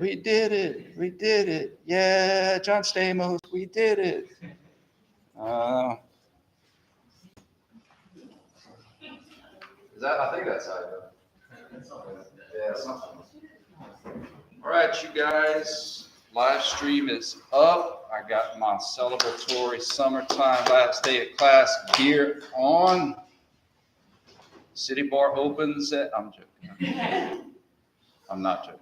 We did it. We did it. Yeah, John Stamos, we did it. I think that's how I go. Yeah, something. All right, you guys, live stream is up. I got my celebratory summertime last day of class gear on. City Bar opens at, I'm joking. I'm not joking.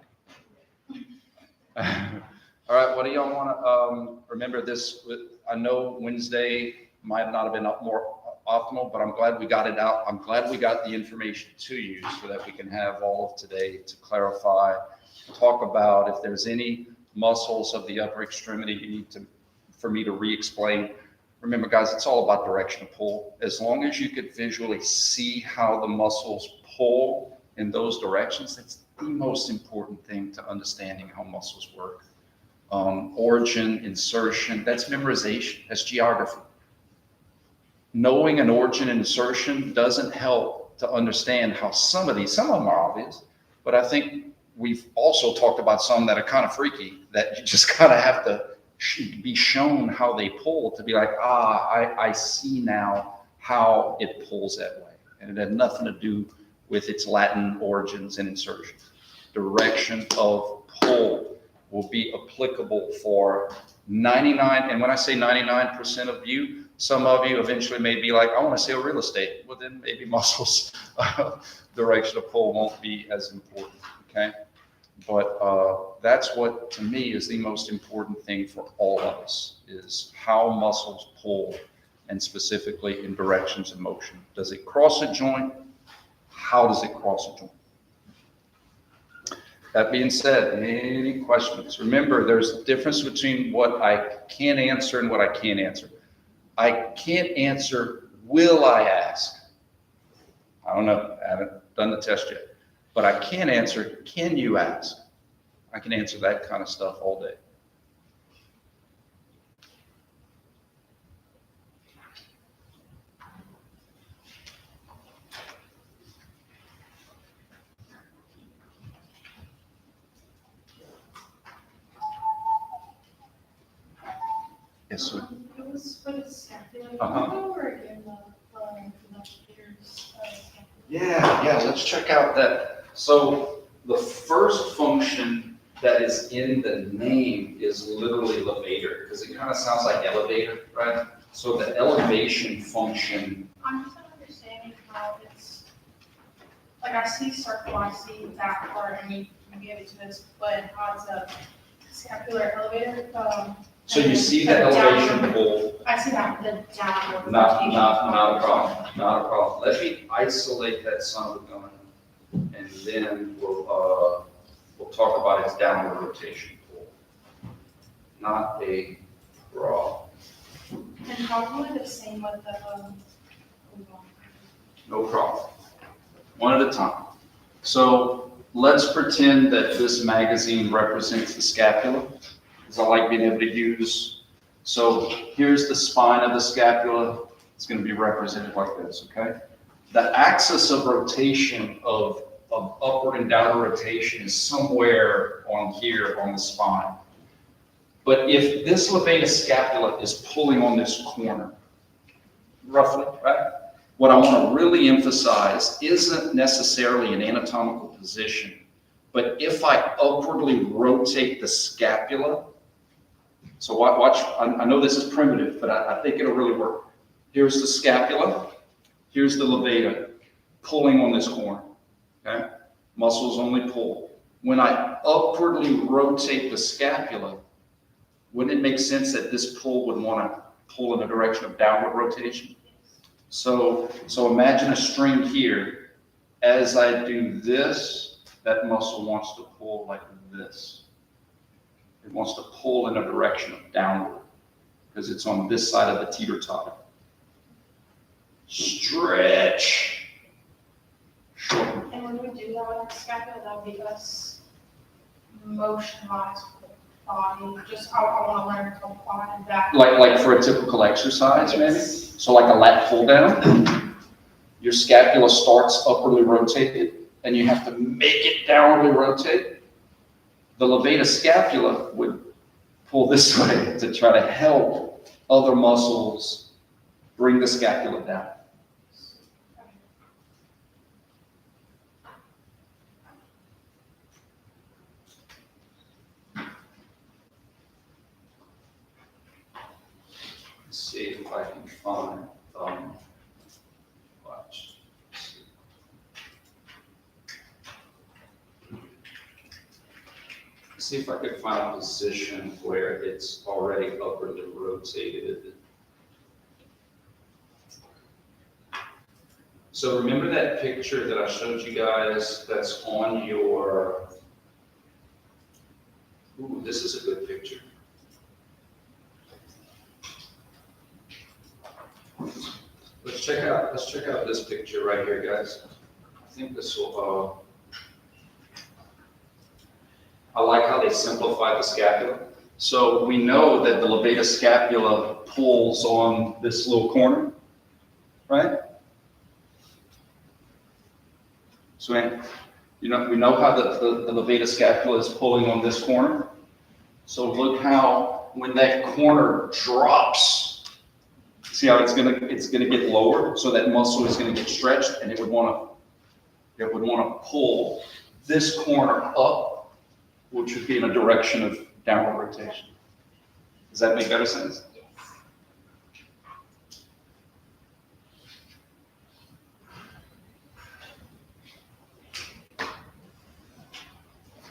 All right, what do y'all want to remember this? I know Wednesday might not have been more optimal, but I'm glad we got it out. I'm glad we got the information to you so that we can have all of today to clarify, talk about if there's any muscles of the upper extremity you need for me to re-explain. Remember, guys, it's all about direction of pull. As long as you could visually see how the muscles pull in those directions, that's the most important thing to understanding how muscles work. Origin, insertion, that's memorization, that's geography. Knowing an origin and insertion doesn't help to understand how some of them are obvious, but I think we've also talked about some that are kind of freaky that you just kind of have to be shown how they pull to be like, I see now how it pulls that way. And it had nothing to do with its Latin origins and insertions. Direction of pull will be applicable for 99, and when I say 99% of you, some of you eventually may be like, I want to sell real estate. Well, then maybe muscles direction of pull won't be as important, okay? But that's what, to me, is the most important thing for all of us, is how muscles pull, and specifically in directions of motion. Does it cross a joint? How does it cross a joint? That being said, any questions? Remember, there's a difference between what I can answer and what I can't answer. I can't answer, will I ask? I don't know, I haven't done the test yet. But I can answer, can you ask? I can answer that kind of stuff all day. Yes, sir. It was for the scapular. Yeah, let's check out that. So the first function that is in the name is literally levator, because it kind of sounds like elevator, right? So the elevation function. I'm just not understanding how it's, like I see circle, I see that part, and you gave it to us, but how it's a scapular elevator. So you see the elevation pull. I see that, the downward. Not a problem, not a problem. Let me isolate that son of a gun, and then we'll talk about its downward rotation pull. Not a problem. And probably the same with the, No problem. One at a time. So let's pretend that this magazine represents the scapula, because I like being able to use. So here's the spine of the scapula. It's going to be represented like this, okay? The axis of rotation of upward and downward rotation is somewhere on here on the spine. But if this levator scapula is pulling on this corner, roughly, right? What I want to really emphasize isn't necessarily an anatomical position, but if I upwardly rotate the scapula, so watch, I know this is primitive, but I think it'll really work. Here's the scapula, here's the levator pulling on this corner, okay? Muscles only pull. When I upwardly rotate the scapula, wouldn't it make sense that this pull would want to pull in the direction of downward rotation? So imagine a string here. As I do this, that muscle wants to pull like this. It wants to pull in a direction of downward because it's on this side of the teeter-totter. Stretch. Shorten. and when we do that with the scapula, that'll be us motion-wise with the body, just I want to learn to apply that. Like for a typical exercise, maybe? So like a lat pull down, your scapula starts upwardly rotated and you have to make it downwardly rotate. the levator scapula would pull this way to try to help other muscles bring the scapula down. Let's see if I can find, watch. See if I could find a position where it's already upwardly rotated. So remember that picture that I showed you guys that's on your, ooh, this is a good picture. Let's check out this picture right here, guys. I think this will, I like how they simplify the scapula. So we know that the levator scapula pulls on this little corner, right? So we know how the levator scapula is pulling on this corner. So look how when that corner drops, see how it's gonna get lower. So that muscle is gonna get stretched, and it would want to pull this corner up, which would be in a direction of downward rotation. Does that make better sense?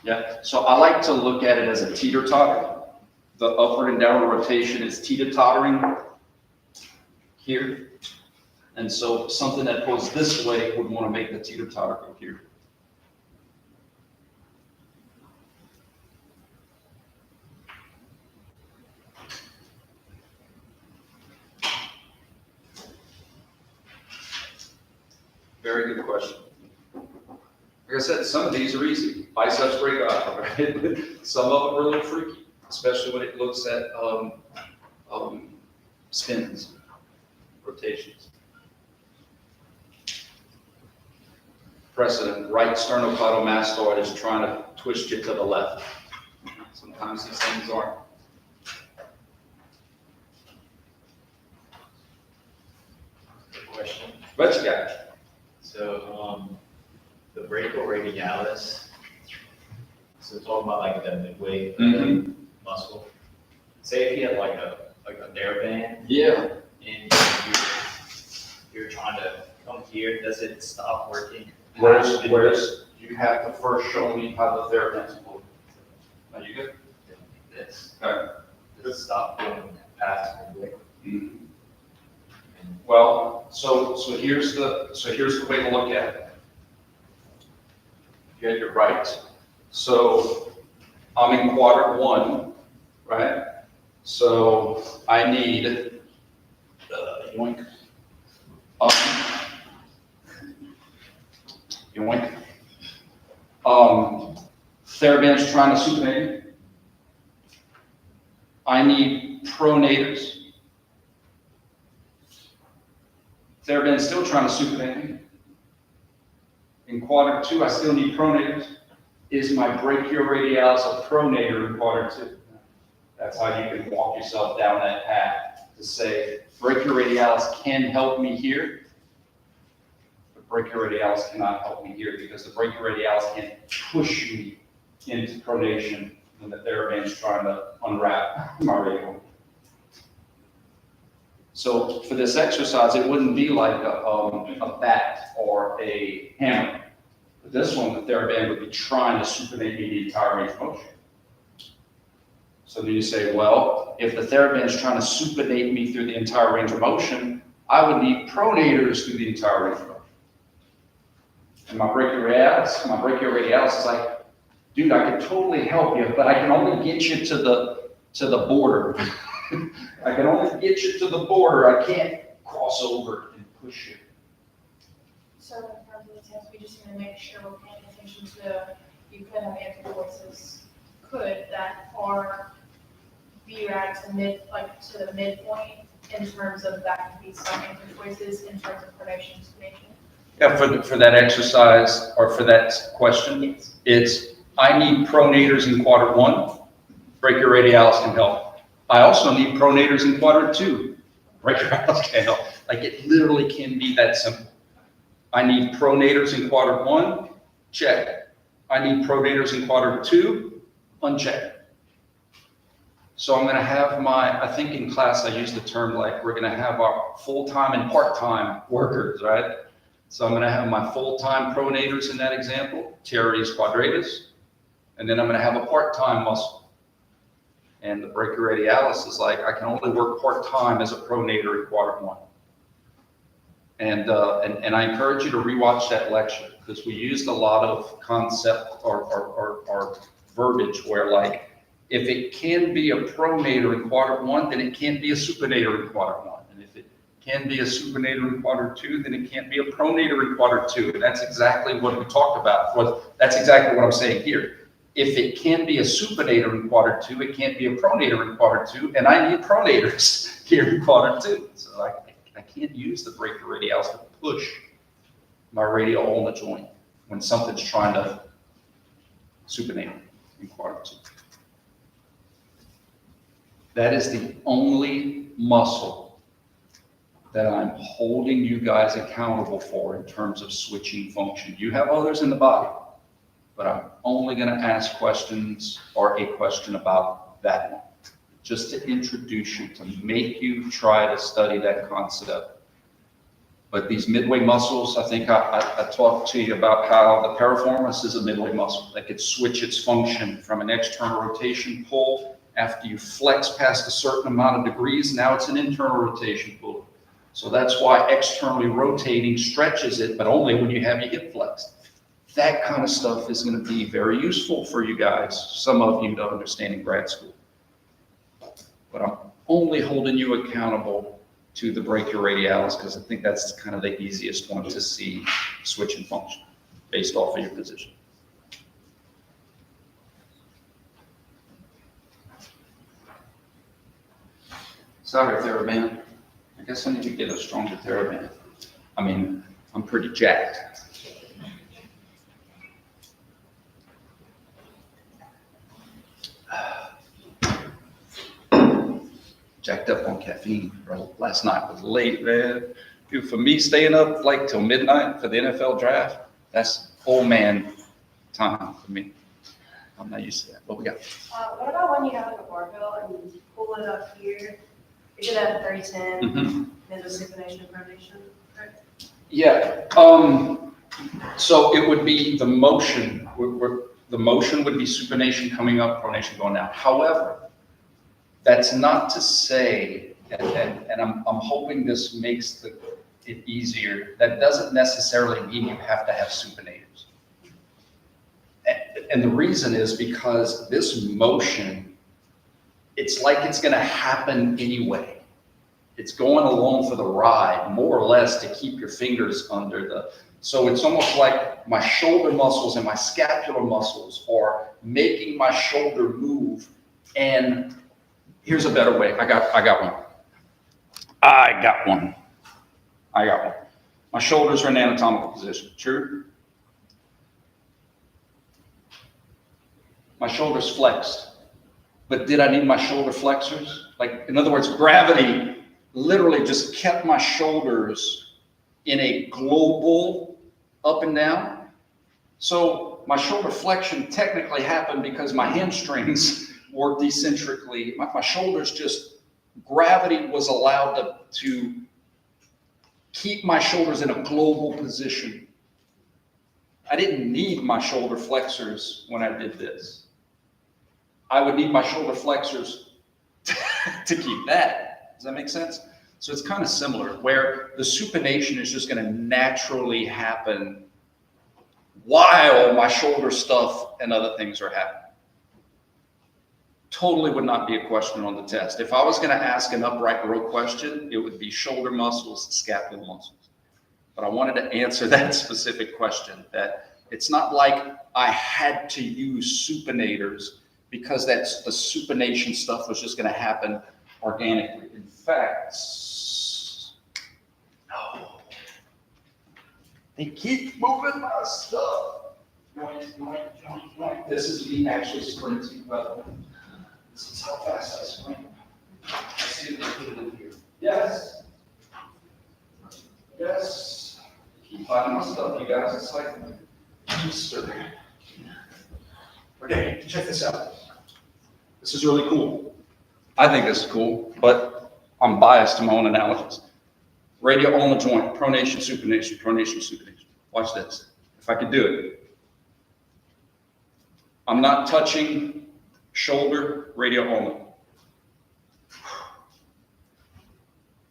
Yeah, so I like to look at it as a teeter-totter. The upward and downward rotation is teeter-tottering here. And so something that pulls this way would want to make the teeter-totter go here. Very good question. Like I said, some of these are easy. Biceps break out, right? Some of them are a little freaky, especially when it looks at spins, rotations. Precedent, right sternocleidomastoid is trying to twist you to the left. Sometimes these things aren't. Good question. But you got it. So, the brachioradialis, so talking about like the midway muscle. Say if you had like a band, Yeah. and you're trying to come here, does it stop working? Where's you have to first show me how the therapist will. Are you good? This. Okay. Does it stop going past midway? Well, so here's the way to look at it. You got your right. So I'm in quadrant 1, right? So I need yoink. Yoink. Theraband's trying to supinate. I need pronators. Theraband's still trying to supinate me. In quadrant 2, I still need pronators. Is my brachioradialis a pronator in quadrant 2? That's how you can walk yourself down that path to say, brachioradialis can help me here, but brachioradialis cannot help me here because the brachioradialis can push me into pronation when the theraband's trying to unwrap my radial. So for this exercise, it wouldn't be like a bat or a hammer. But this one, the theraband would be trying to supinate me the entire range of motion. So then you say, well, if the theraband's trying to supinate me through the entire range of motion, I would need pronators through the entire range of motion. And my brachioradialis is like, dude, I can totally help you, but I can only get you to the border. I can only get you to the border. I can't cross over and push you. So in terms of the test, we just need to make sure we're paying attention to, you could have anti-voices, that are VRAD to the midpoint in terms of that could be some anti-voices in terms of pronation supination. Yeah, for that exercise or for that question, Yes. it's I need pronators in quadrant 1, brachioradialis can help. I also need pronators in quadrant 2, brachioradialis can help. Like it literally can be that simple. I need pronators in quadrant 1, check. I need pronators in quadrant 2, uncheck. So I'm gonna have I think in class I used the term like we're gonna have our full-time and part-time workers, right? So I'm gonna have my full-time pronators in that example, teres quadratus, and then I'm gonna have a part-time muscle. And the brachioradialis is like, I can only work part-time as a pronator in quadrant 1. And I encourage you to rewatch that lecture because we used a lot of concept or verbiage where like, if it can be a pronator in quadrant 1, then it can't be a supinator in quadrant 1. And if it can be a supinator in quadrant 2, then it can't be a pronator in quadrant 2. And that's exactly what we talked about. That's exactly what I'm saying here. If it can be a supinator in quadrant 2, it can't be a pronator in quadrant 2, and I need pronators here in quadrant 2. So I can't use the brachioradialis to push my radial ulna joint when something's trying to supinate in quadrant 2. That is the only muscle that I'm holding you guys accountable for in terms of switching function. You have others in the body, but I'm only going to ask questions or a question about that one, just to introduce you, to make you try to study that concept. But these midway muscles, I think I talked to you about how the piriformis is a midway muscle that could switch its function from an external rotation pull. After you flex past a certain amount of degrees, now it's an internal rotation pull. So that's why externally rotating stretches it, but only when you have your hip flexed. That kind of stuff is going to be very useful for you guys, some of you to understand in grad school. But I'm only holding you accountable to the brachioradialis because I think that's kind of the easiest one to see switch in function based off of your position. Sorry, TheraBand. I guess I need to get a stronger TheraBand. I mean, I'm pretty jacked. Jacked up on caffeine, bro. Last night was late, man. Dude, for me, staying up like till midnight for the NFL draft, that's old man time for me. I'm not used to that. What we got? What about when you have like a barbell and you pull it up here? You did that 30-10, and there's a supination and pronation, correct? Yeah. So it would be the motion. The motion would be supination coming up, pronation going down. However, that's not to say, and I'm hoping this makes it easier. That doesn't necessarily mean you have to have supinators. And the reason is because this motion, it's like it's going to happen anyway. It's going along for the ride, more or less, to keep your fingers under the. So it's almost like my shoulder muscles and my scapular muscles are making my shoulder move. And here's a better way. I got one. My shoulders are in anatomical position. True. My shoulders flexed. But did I need my shoulder flexors? Like, in other words, gravity literally just kept my shoulders in a global up and down. So my shoulder flexion technically happened because my hamstrings worked eccentrically. My shoulders just, gravity was allowed to keep my shoulders in a global position. I didn't need my shoulder flexors when I did this. I would need my shoulder flexors to keep that. Does that make sense? So it's kind of similar, where the supination is just going to naturally happen while my shoulder stuff and other things are happening. Totally would not be a question on the test. If I was going to ask an upright row question, it would be shoulder muscles, scapular muscles. But I wanted to answer that specific question, that it's not like I had to use supinators because that's the supination stuff was just going to happen organically. In fact, no. They keep moving my stuff. This is me actually sprinting, by the way. This is how fast I sprint. I see if I put it in here. Yes. Yes. Keep finding my stuff, you guys. It's like Easter. Okay, check this out. This is really cool. I think this is cool, but I'm biased to my own analogies. Radial ulnar joint, pronation, supination, pronation, supination. Watch this. If I could do it. I'm not touching shoulder, radial ulnar.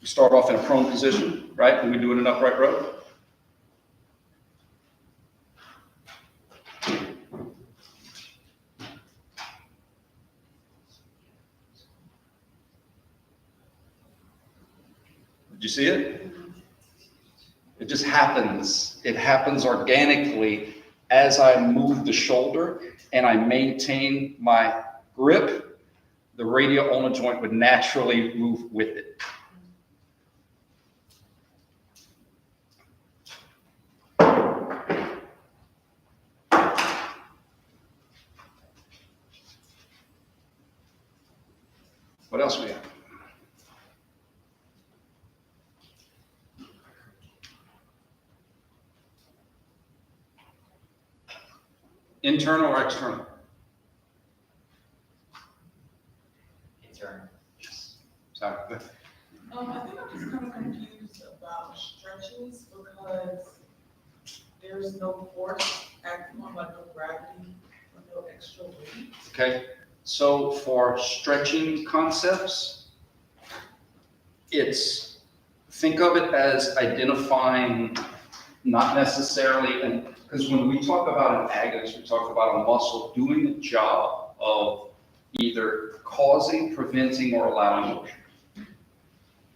We start off in a prone position, right? When we do it in an upright row. Did you see it? It just happens. It happens organically as I move the shoulder and I maintain my grip. The radial ulnar joint would naturally move with it. What else we have? Internal or external? Internal. Sorry. I think I'm just kind of confused about stretches because there's no force acting on, like no gravity or no extra weight. Okay, so for stretching concepts, think of it as identifying not necessarily, because when we talk about an agonist, we talk about a muscle doing the job of either causing, preventing, or allowing motion.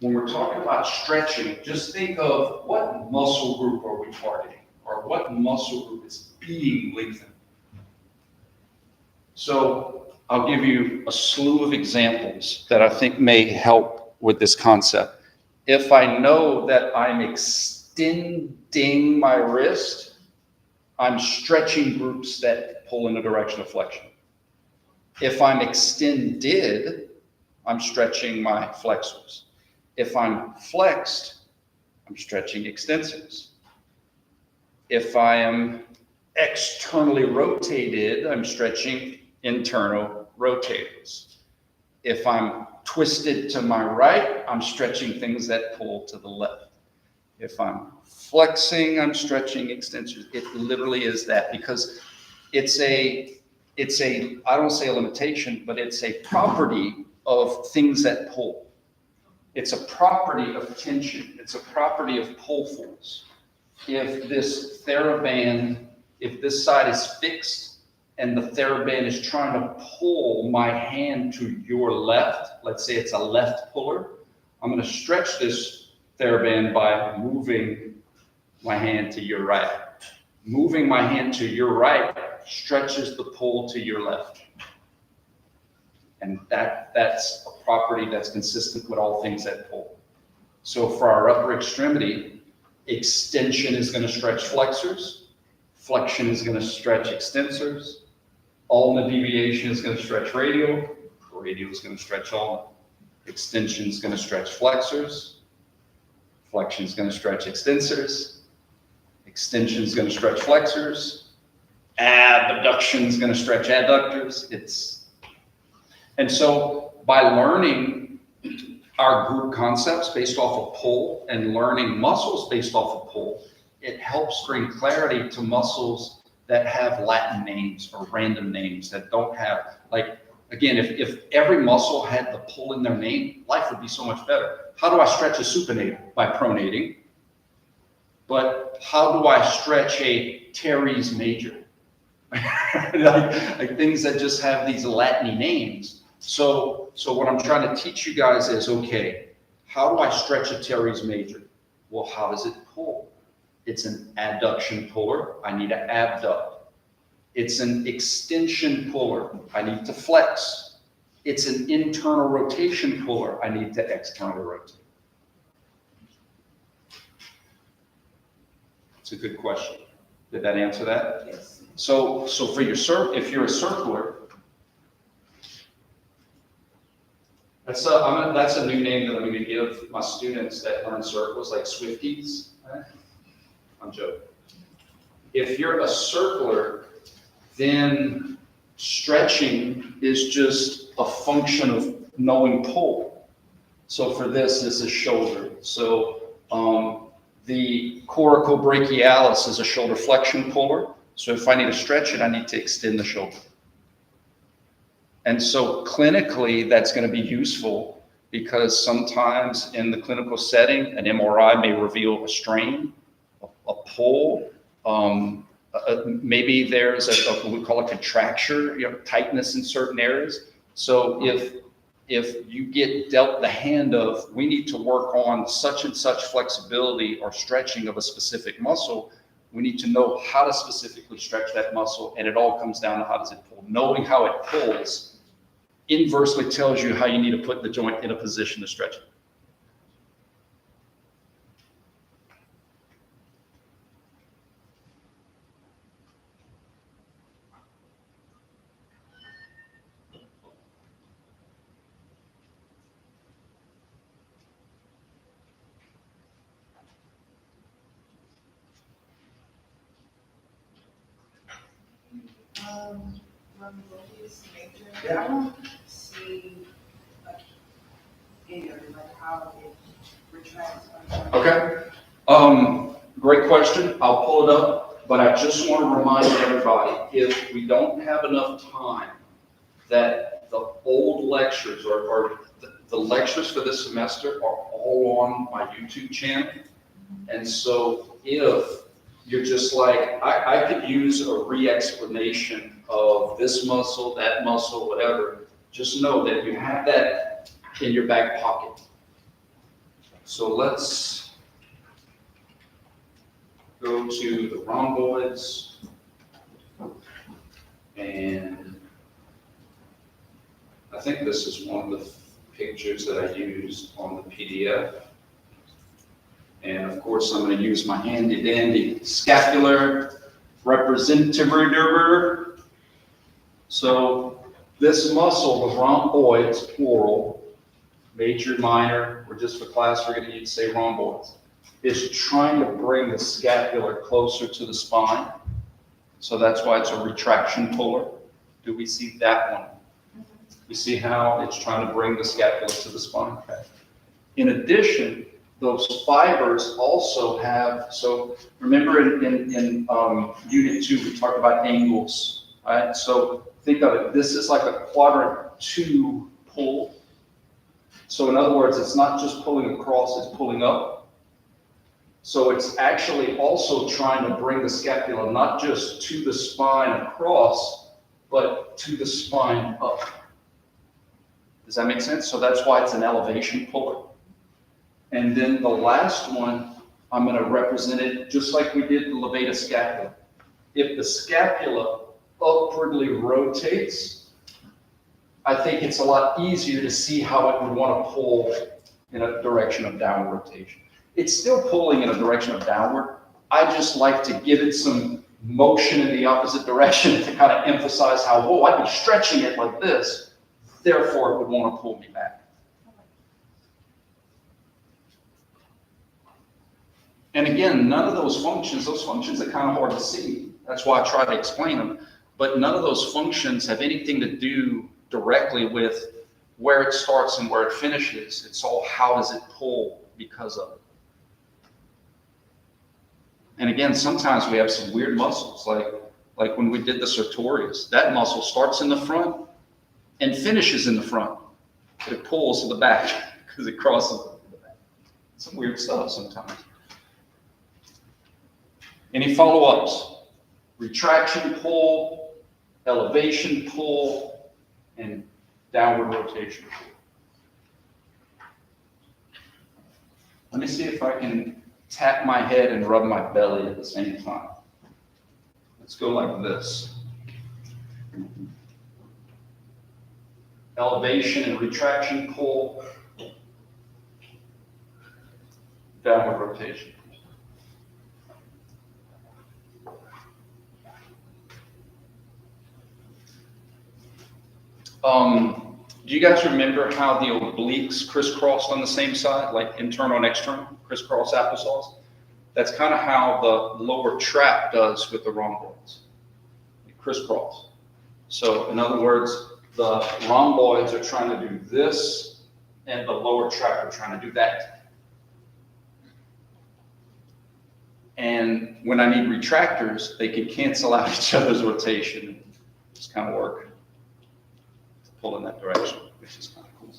When we're talking about stretching, just think of what muscle group are we targeting, or what muscle group is being lengthened. So I'll give you a slew of examples that I think may help with this concept. If I know that I'm extending my wrist, I'm stretching groups that pull in the direction of flexion. If I'm extended, I'm stretching my flexors. If I'm flexed, I'm stretching extensors. If I am externally rotated, I'm stretching internal rotators. If I'm twisted to my right, I'm stretching things that pull to the left. If I'm flexing, I'm stretching extensors. It literally is that, because it's a, I don't say a limitation, but it's a property of things that pull. It's a property of tension. It's a property of pull force. If this TheraBand, if this side is fixed and the TheraBand is trying to pull my hand to your left, let's say it's a left puller, I'm going to stretch this TheraBand by moving my hand to your right. Moving my hand to your right stretches the pull to your left. And that's a property that's consistent with all things that pull. So for our upper extremity, extension is going to stretch flexors, flexion is going to stretch extensors, ulnar deviation is going to stretch radial, radial is going to stretch ulnar, extension is going to stretch flexors, flexion is going to stretch extensors, extension is going to stretch flexors, abduction is going to stretch adductors. And so by learning our group concepts based off of pull and learning muscles based off of pull, it helps bring clarity to muscles that have Latin names or random names that don't have, like, again, if every muscle had the pull in their name, life would be so much better. How do I stretch a supinator? By pronating. But how do I stretch a teres major? like things that just have these Latin names. So what I'm trying to teach you guys is, okay, how do I stretch a teres major? Well, how does it pull? It's an adduction puller. I need to abduct. It's an extension puller. I need to flex. It's an internal rotation puller. I need to externally rotate. It's a good question. Did that answer that? Yes. So for your if you're a circler, that's a new name that I'm going to give my students that learn circles, like Swifties. I'm joking. If you're a circler, then stretching is just a function of knowing pull. So for this is shoulder. So the coracobrachialis is a shoulder flexion puller. So if I need to stretch it, I need to extend the shoulder. And so clinically, that's going to be useful because sometimes in the clinical setting, an MRI may reveal a strain, a pull. Maybe there's what we call a contracture, tightness in certain areas. So if you get dealt the hand of, we need to work on such and such flexibility or stretching of a specific muscle, we need to know how to specifically stretch that muscle, and it all comes down to how does it pull. Knowing how it pulls inversely tells you how you need to put the joint in a position to stretch it. Mobility major. Yeah. I don't see like like how it retracts. Okay. Great question. I'll pull it up, but I just want to remind everybody, if we don't have enough time, that the old lectures or the lectures for this semester are all on my YouTube channel. And so if you're just like, I could use a re-explanation of this muscle, that muscle, whatever, just know that you have that in your back pocket. So let's go to the rhomboids, and I think this is one of the pictures that I used on the PDF. And of course, I'm going to use my handy dandy scapular representative. So this muscle, the rhomboids, plural, major, minor, or just for class, we're going to say rhomboids, is trying to bring the scapula closer to the spine. So that's why it's a retraction puller. Do we see that one? You see how it's trying to bring the scapula to the spine? Okay. In addition, those fibers also have, so remember in Unit 2, we talked about angles, right? So think of it, this is like a quadrant 2 pull. So in other words, it's not just pulling across, it's pulling up. So it's actually also trying to bring the scapula not just to the spine across, but to the spine up. Does that make sense? So that's why it's an elevation puller. And then the last one, I'm going to represent it just like we did the levator scapula. If the scapula upwardly rotates, I think it's a lot easier to see how it would want to pull in a direction of downward rotation. It's still pulling in a direction of downward. I just like to give it some motion in the opposite direction to kind of emphasize how, whoa, I'd be stretching it like this, therefore it would want to pull me back. And again, none of those functions are kind of hard to see. That's why I try to explain them. But none of those functions have anything to do directly with where it starts and where it finishes. It's all how does it pull because of it. And again, sometimes we have some weird muscles, like when we did the sartorius. That muscle starts in the front and finishes in the front. But it pulls to the back because it crosses the back. Some weird stuff sometimes. Any follow-ups? Retraction pull, elevation pull, and downward rotation pull. Let me see if I can tap my head and rub my belly at the same time. Let's go like this. Elevation and retraction pull, downward rotation. Do you guys remember how the obliques crisscrossed on the same side, like internal and external, crisscross applesauce? That's kind of how the lower trap does with the rhomboids. It crisscross. So in other words, the rhomboids are trying to do this, and the lower trap are trying to do that. And when I need retractors, they can cancel out each other's rotation and just kind of work to pull in that direction, which is kind of cool.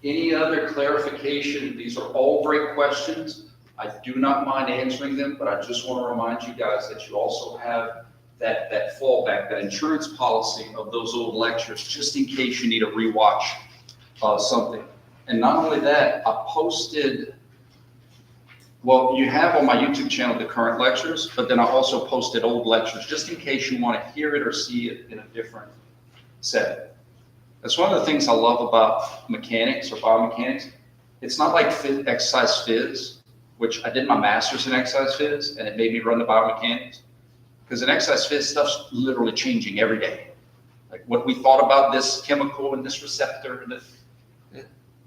Any other clarification? These are all great questions. I do not mind answering them, but I just want to remind you guys that you also have that fallback, that insurance policy of those old lectures, just in case you need to rewatch something. And not only that, I posted, well, you have on my YouTube channel the current lectures, but then I also posted old lectures, just in case you want to hear it or see it in a different setting. That's one of the things I love about mechanics or biomechanics. It's not like exercise phys, which I did my master's in exercise phys, and it made me run the biomechanics. Because in exercise phys, stuff's literally changing every day. Like what we thought about this chemical and this receptor, and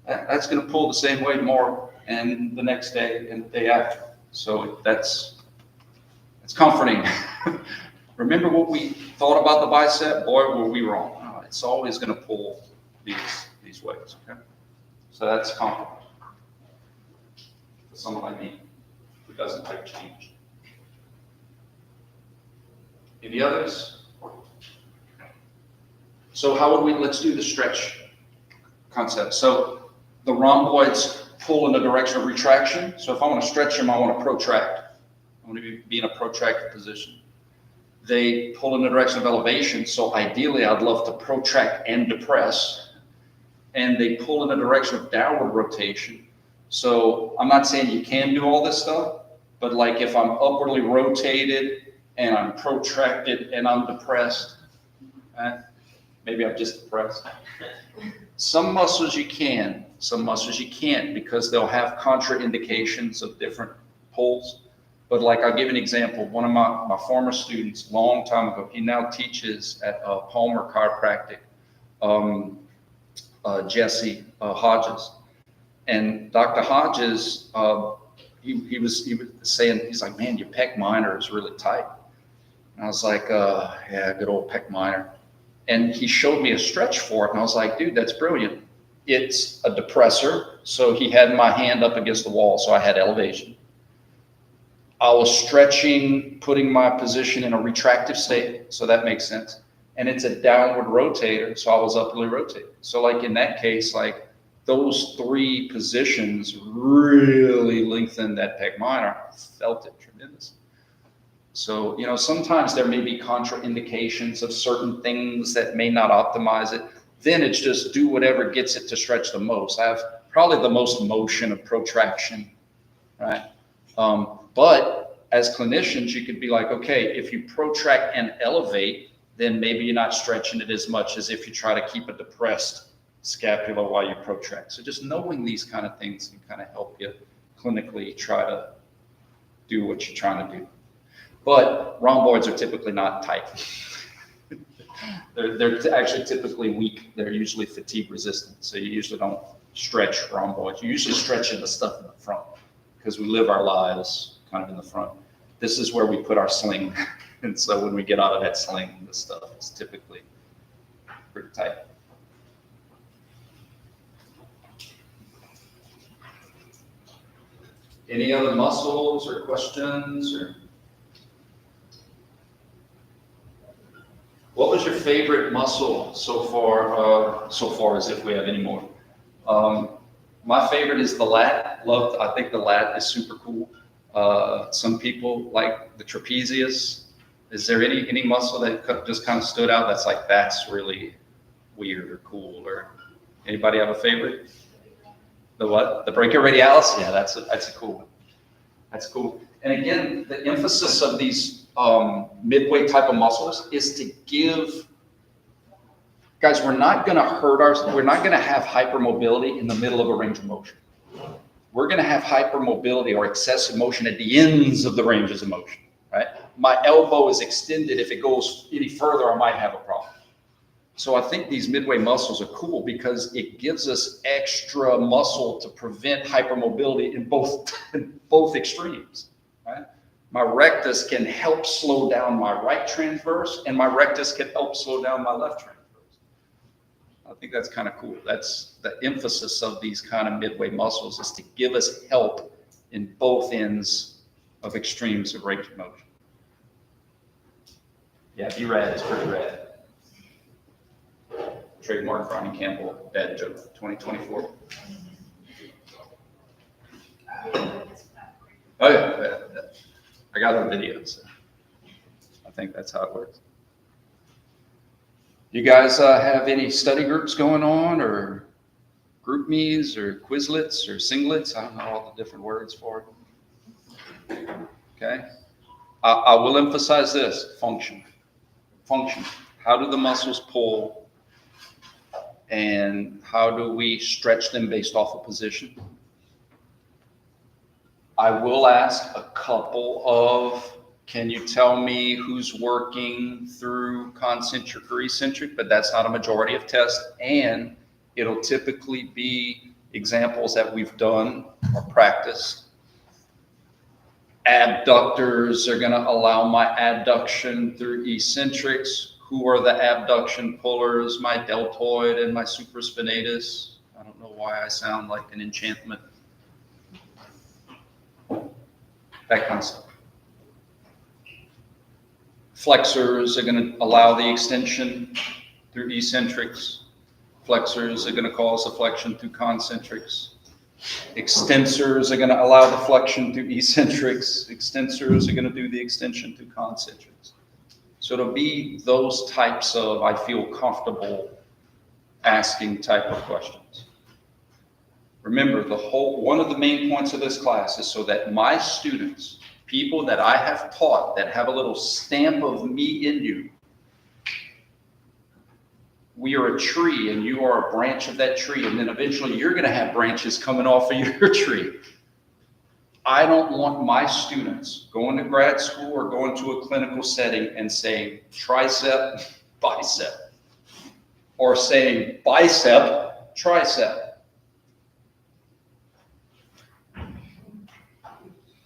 that's going to pull the same way tomorrow and the next day and the day after. So it's comforting. Remember what we thought about the bicep? Boy, were we wrong. It's always going to pull these ways. Okay, so that's comforting for someone like me who doesn't like change. Any others? So how would we? Let's do the stretch concept. So the rhomboids pull in the direction of retraction. So if I want to stretch them, I want to protract. I want to be in a protracted position. They pull in the direction of elevation. So ideally, I'd love to protract and depress. And they pull in the direction of downward rotation. So I'm not saying you can do all this stuff, but like if I'm upwardly rotated and I'm protracted and I'm depressed, maybe I'm just depressed. Some muscles you can, some muscles you can't, because they'll have contraindications of different pulls. But like, I'll give an example. One of my former students, long time ago, he now teaches at Palmer Chiropractic, Jesse Hodges. And Dr. Hodges, he was saying, he's like, man, your pec minor is really tight. And I was like, yeah, good old pec minor. And he showed me a stretch for it, and I was like, dude, that's brilliant. It's a depressor, so he had my hand up against the wall, so I had elevation. I was stretching, putting my position in a retractive state, so that makes sense. And it's a downward rotator, so I was upwardly rotated. So like in that case, like those three positions really lengthened that pec minor. I felt it tremendously. So, you know, sometimes there may be contraindications of certain things that may not optimize it. Then it's just do whatever gets it to stretch the most. I have probably the most motion of protraction, right? But as clinicians, you could be like, okay, if you protract and elevate, then maybe you're not stretching it as much as if you try to keep a depressed scapula while you protract. So just knowing these kind of things can kind of help you clinically try to do what you're trying to do. But rhomboids are typically not tight. They're actually typically weak. They're usually fatigue resistant. So you usually don't stretch rhomboids. You usually stretch the stuff in the front because we live our lives kind of in the front. This is where we put our sling. And so when we get out of that sling, the stuff is typically pretty tight. Any other muscles or questions? What was your favorite muscle so far as if we have any more? My favorite is the lat. I think the lat is super cool. Some people like the trapezius. Is there any muscle that just kind of stood out that's like, that's really weird or cool? Or anybody have a favorite? The what? The brachioradialis? Yeah, that's a cool one. That's cool. And again, the emphasis of these midway type of muscles is to give, guys, we're not going to we're not going to have hypermobility in the middle of a range of motion. We're going to have hypermobility or excessive motion at the ends of the ranges of motion, right? my elbow is extended. If it goes any further, I might have a problem. So I think these midway muscles are cool because it gives us extra muscle to prevent hypermobility in both extremes, right? My rectus can help slow down my right transverse, and my rectus can help slow down my left transverse. I think that's kind of cool. That's the emphasis of these kind of midway muscles, is to give us help in both ends of extremes of range of motion. Yeah, B-rad is pretty rad. Trademark Ronnie Campbell, dad joke, 2024. Oh yeah, I got on video, so I think that's how it works. You guys have any study groups going on, or group me's, or Quizlets, or singlets? I don't know all the different words for it. Okay. I will emphasize this: function. Function. How do the muscles pull? And how do we stretch them based off of position? I will ask a couple of, can you tell me who's working through concentric or eccentric? But that's not a majority of tests. And it'll typically be examples that we've done or practiced. Abductors are going to allow my adduction through eccentrics. Who are the abduction pullers? My deltoid and my supraspinatus. I don't know why I sound like an enchantment. That kind of stuff. Flexors are going to allow the extension through eccentrics. Flexors are going to cause the flexion through concentrics. Extensors are going to allow the flexion through eccentrics. Extensors are going to do the extension through concentrics. So it'll be those types of, I feel comfortable asking type of questions. Remember, one of the main points of this class is so that my students, people that I have taught that have a little stamp of me in you, we are a tree and you are a branch of that tree, and then eventually you're going to have branches coming off of your tree. I don't want my students going to grad school or going to a clinical setting and saying tricep, bicep, or saying bicep, tricep.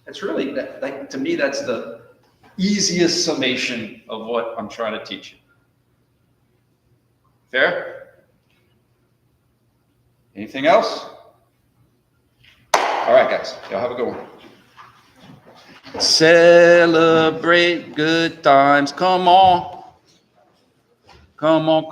It's really, to me, that's the easiest summation of what I'm trying to teach you. Fair? Anything else? All right, guys, y'all have a good one. Celebrate good times. Come on. Come on, come on.